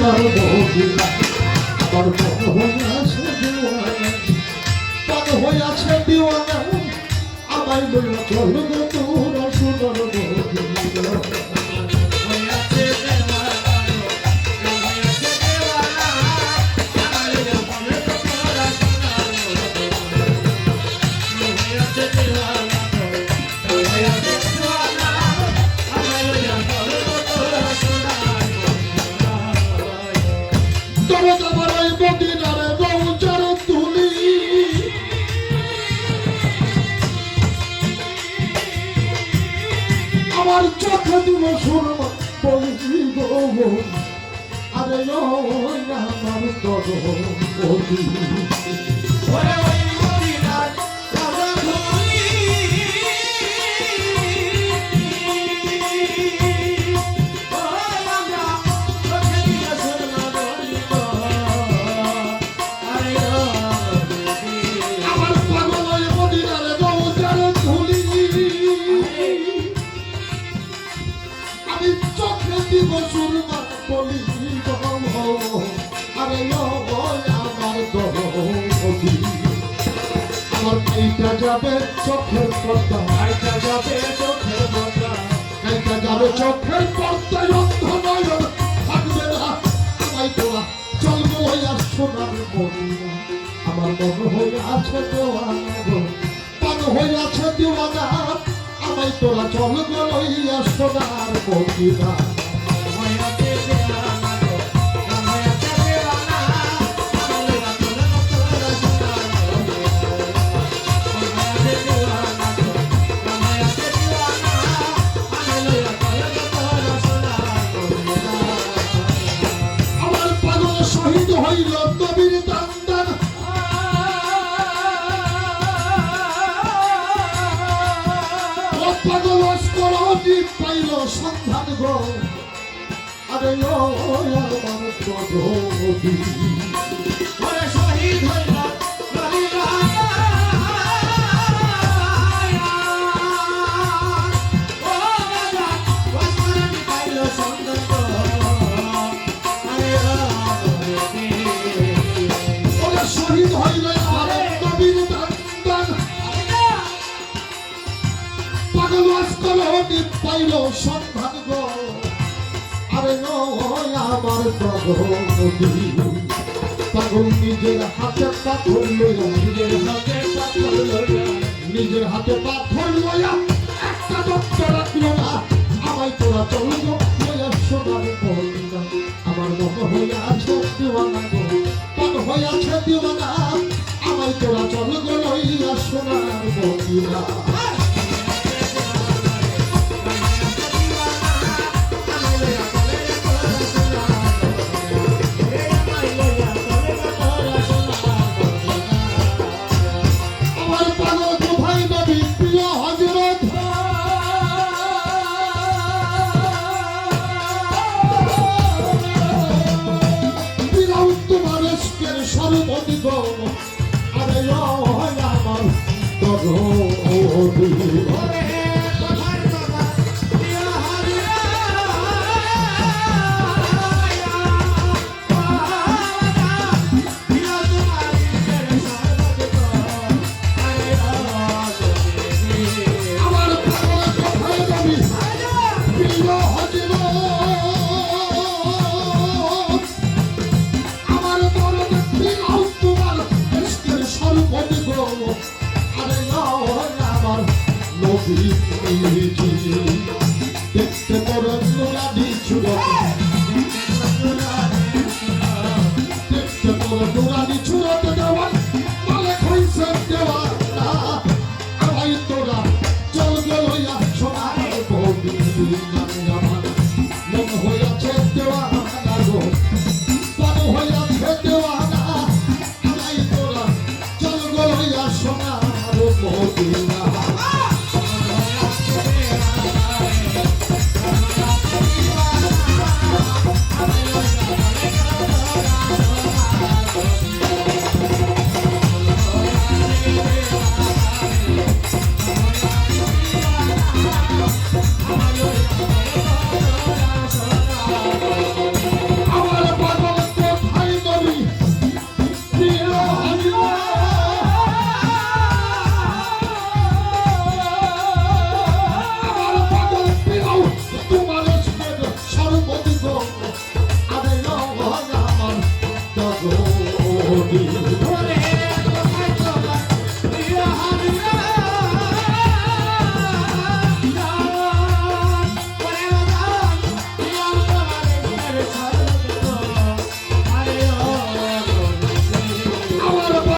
সোনার মদিনা আমার মন হইয়াছে দিওয়ানা মন হইয়াছে দিওয়ানা আমায় লইয়া চল গো তোরা সোনার মদিনা আমার চোখে দিব সুরমা বলি গো আরে আমার তর যাবে চোখের পর্দা কাইটা যাবে চোখের পর্দা কাইটা যাবে চোখের পর্দায় অন্ধ নয়ন থাকবে না আমায় তোরা চলবো আর সোনার মদিনা আমার মন হয়ে আছে দেওয়ানা গো মন হয়ে আছে দেওয়ানা আমায় তোরা চলবো আর সোনার মদিনা পাইল সন্ধান গো আরে আমার প্রভু শহীদ হইল শহীদ হইল নবীর পাগল অস্করণী পাইল সন্ধান গো আরে আমার প্রভু পাগল নিজের হাতে পাথর লইয়া নিজের হাতে পাথর লইয়া একটা দত্ত রাখল না আমায় তোরা চলল লইয়া সোনার মদিনা আমার মন হইয়া আছে দিওয়ানা গো মন হইয়া আছে দিওয়ানা আমায় তোরা চলল লইয়া সোনার মদিনা দেখতে বড় নুরানি ছুড়ে দেখতে বড় নুরানি ছুড়ে দেওয়া মালে হইছে দেওয়ানা আমায় তোরা চল লইয়া সোনার মদিনা আমার মন হইয়াছে দেওয়ানা গো মন হইয়াছে দেওয়ানা আমায় তোরা চল লইয়া সোনার মদিনা জগৎ ওরে